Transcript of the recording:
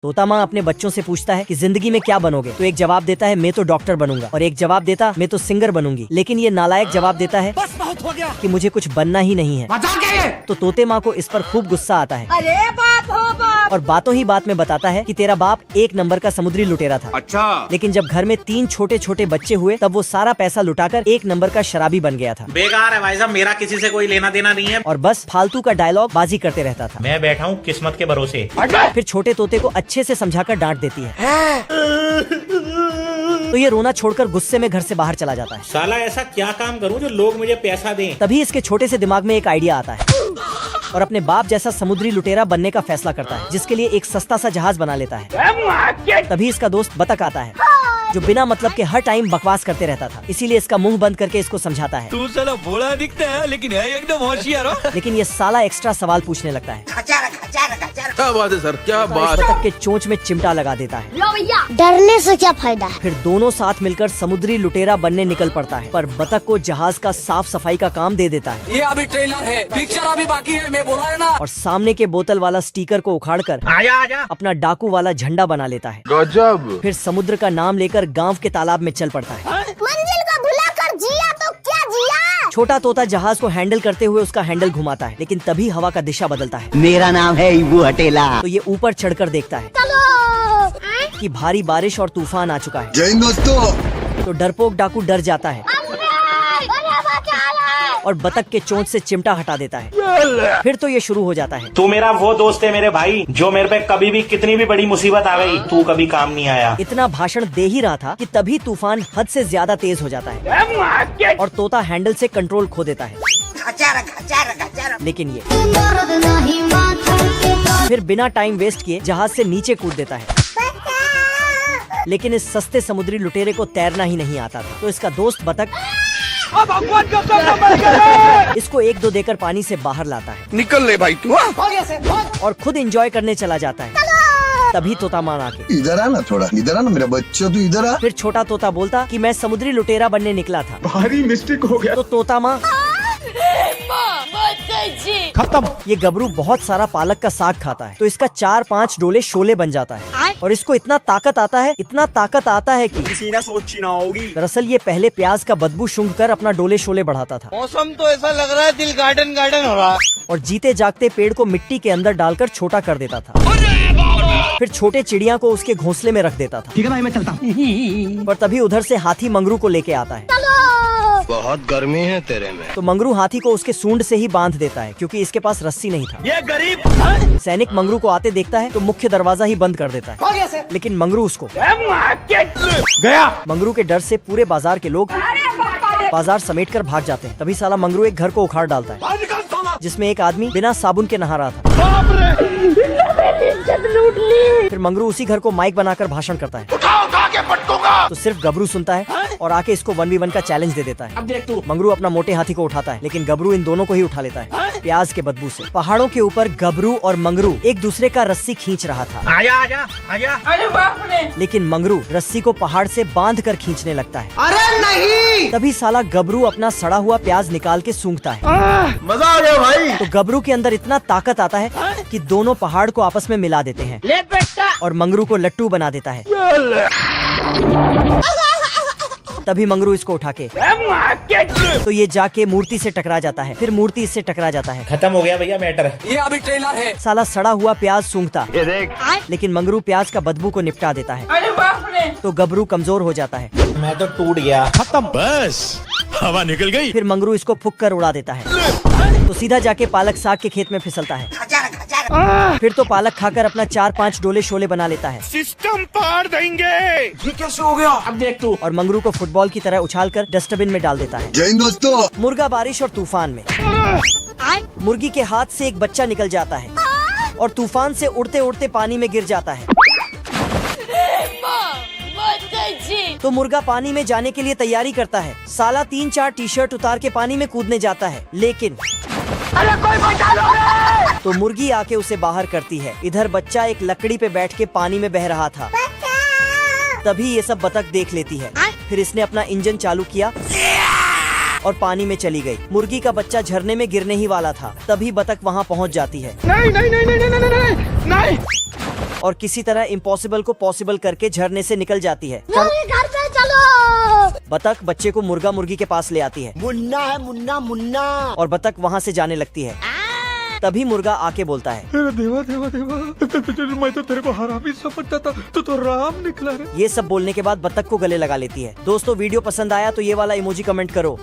तोता माँ अपने बच्चों से पूछता है कि जिंदगी में क्या बनोगे, तो एक जवाब देता है मैं तो डॉक्टर बनूंगा, और एक जवाब देता मैं तो सिंगर बनूंगी। लेकिन ये नालायक जवाब देता है बस बहुत हो गया कि मुझे कुछ बनना ही नहीं है। तो तोते माँ को इस पर खूब गुस्सा आता है। अरे बाप हो बाप। और बातों ही बात में बताता है कि तेरा बाप एक नंबर का समुद्री लुटेरा था। अच्छा, लेकिन जब घर में 3 छोटे छोटे बच्चे हुए तब वो सारा पैसा लुटाकर एक नंबर का शराबी बन गया था। बेकार है भाई साहब, मेरा किसी से कोई लेना देना नहीं है। और बस फालतू का डायलॉग बाजी करते रहता था। मैं बैठा हूँ किस्मत के भरोसे। फिर छोटे तोते को अच्छे से समझाकर डांट देती है। तो ये रोना छोड़कर गुस्से में घर से बाहर चला जाता है। साला ऐसा क्या काम करूँ जो लोग मुझे पैसा दें। तभी इसके छोटे से दिमाग में एक आइडिया आता है और अपने बाप जैसा समुद्री लुटेरा बनने का फैसला करता है, जिसके लिए एक सस्ता सा जहाज बना लेता है। तभी इसका दोस्त बतख आता है, जो बिना मतलब के हर टाइम बकवास करते रहता था। इसीलिए इसका मुंह बंद करके इसको समझाता है। तू साला भोला दिखता है लेकिन है एकदम होशियार हो। लेकिन ये साला एक्स्ट्रा सवाल पूछने लगता है। क्या बात है सर, क्या बात। बतख के चोंच में चिमटा लगा देता है। लो भैया, डरने से क्या फायदा है। फिर दोनों साथ मिलकर समुद्री लुटेरा बनने निकल पड़ता है, पर बतख को जहाज का साफ सफाई का काम दे देता है। ये अभी ट्रेलर है, पिक्चर अभी बाकी है, मैं बोला है ना। और सामने के बोतल वाला स्टिकर को उखाड़कर आजा अपना डाकू वाला झंडा बना लेता है। गजब। फिर समुद्र का नाम लेकर गांव के तालाब में चल पड़ता है। मंजिल को भुलाकर जिया तो क्या जिया। छोटा तोता जहाज को हैंडल करते हुए उसका हैंडल घुमाता है, लेकिन तभी हवा का दिशा बदलता है। मेरा नाम है इबू हटेला। तो ये ऊपर चढ़कर देखता है चलो। कि भारी बारिश और तूफान आ चुका है। जय हिंद दोस्तों। तो डरपोक डाकू डर जाता है और बतख के चोंच से चिमटा हटा देता है। फिर तो ये शुरू हो जाता है। तू मेरा वो दोस्त है मेरे भाई, जो मेरे पे कभी भी कितनी भी बड़ी मुसीबत आ गई तू कभी काम नहीं आया। इतना भाषण दे ही रहा था कि तभी तूफान हद से ज्यादा तेज हो जाता है और तोता हैंडल से कंट्रोल खो देता है। लेकिन ये फिर बिना टाइम वेस्ट किए जहाज से नीचे कूद देता है। लेकिन इस सस्ते समुद्री लुटेरे को तैरना ही नहीं आता था, तो इसका दोस्त बतख इसको 1-2 देकर पानी से बाहर लाता है। निकल ले भाई तू। और खुद एंजॉय करने चला जाता है। तभी तोता मान आके इधर आना, थोड़ा इधर आना मेरा बच्चा, तू इधर आ। फिर छोटा तोता बोलता कि मैं समुद्री लुटेरा बनने निकला था। भारी मिस्टेक हो गया। तो तोता माँ खत्म। ये गबरू बहुत सारा पालक का साग खाता है, तो इसका 4-5 डोले शोले बन जाता है। और इसको इतना ताकत आता है कि किसी ने सोची ना होगी। दरअसल ये पहले प्याज का बदबू सूंघ कर अपना डोले शोले बढ़ाता था। मौसम तो ऐसा लग रहा है दिल गार्डन गार्डन हो रहा है। और जीते जागते पेड़ को मिट्टी के अंदर डालकर छोटा कर देता था। फिर छोटे चिड़िया को उसके घोंसले में रख देता था। ठीक है भाई, मैं चलता हूँ। पर तभी उधर से हाथी मंगरू को लेके आता है। बहुत गर्मी है तेरे में। तो मंगरू हाथी को उसके सूंड से ही बांध देता है, क्योंकि इसके पास रस्सी नहीं था। ये गरीब सैनिक मंगरू को आते देखता है तो मुख्य दरवाजा ही बंद कर देता है। लेकिन मंगरू उसको गया। मंगरू के डर से पूरे बाजार के लोग बाजार समेटकर भाग जाते हैं। तभी साला मंगरू एक घर को उखाड़ डालता है, जिसमें एक आदमी बिना साबुन के नहा रहा था। फिर मंगरू उसी घर को माइक बनाकर भाषण करता है। उठा के पटकूंगा। तो सिर्फ गबरू सुनता है और आके इसको 1v1 का चैलेंज दे देता है। अब देख तू। मंगरू अपना मोटे हाथी को उठाता है, लेकिन गबरू इन दोनों को ही उठा लेता है प्याज के बदबू से। पहाड़ों के ऊपर गबरू और मंगरू एक दूसरे का रस्सी खींच रहा था। आजा अरे बाप रे। लेकिन मंगरू रस्सी को पहाड़ से बांध कर खींचने लगता है। अरे नहीं। तभी साला गबरू अपना सड़ा हुआ प्याज निकाल के सूंघता है। मजा आ गया भाई। तो गबरू के अंदर इतना ताकत आता है कि दोनों पहाड़ को आपस में मिला देते हैं और मंगरू को लट्टू बना देता है। तभी मंगरू इसको उठा के तो ये जाके मूर्ति से टकरा जाता है। फिर मूर्ति इससे टकरा जाता है। खत्म हो गया भैया मैटर। ये अभी ट्रेलर है। साला सड़ा हुआ प्याज सूंघता, लेकिन मंगरू प्याज का बदबू को निपटा देता है। अरे बाप रे। तो गबरू कमजोर हो जाता है। मैं तो टूट गया। खत्म। बस हवा निकल गई। फिर मंगरू इसको फूंक कर उड़ा देता है। तो सीधा जाके पालक साग के खेत में फिसलता है। फिर तो पालक खाकर अपना 4-5 डोले शोले बना लेता है। सिस्टम पार देंगे। ये कैसे हो गया। अब देख तू। और मंगरू को फुटबॉल की तरह उछालकर डस्टबिन में डाल देता है। जय हिंद दोस्तों। मुर्गा बारिश और तूफान में मुर्गी के हाथ से एक बच्चा निकल जाता है और तूफान से उड़ते उड़ते पानी में गिर जाता है। तो मुर्गा पानी में जाने के लिए तैयारी करता है। साला 3-4 टी-शर्ट उतार के पानी में कूदने जाता है, लेकिन तो मुर्गी आके उसे बाहर करती है। इधर बच्चा एक लकड़ी पे बैठ के पानी में बह रहा था। तभी ये सब बतख देख लेती है। फिर इसने अपना इंजन चालू किया और पानी में चली गई। मुर्गी का बच्चा झरने में गिरने ही वाला था। तभी बतख वहाँ पहुँच जाती है। नहीं। और किसी तरह इम्पॉसिबल को पॉसिबल करके झरने से निकल जाती है। घर पे चलो। बतख बच्चे को मुर्गा मुर्गी के पास ले आती है मुन्ना है मुन्ना मुन्ना। और बतख वहाँ से जाने लगती है। तभी मुर्गा आके बोलता है, अरे देवा देवा देवा, मैं तो तेरे को हरामी समझता था, तू तो राम निकला रे। ये सब बोलने के बाद बतख को गले लगा लेती है। दोस्तों वीडियो पसंद आया तो ये वाला इमोजी कमेंट करो।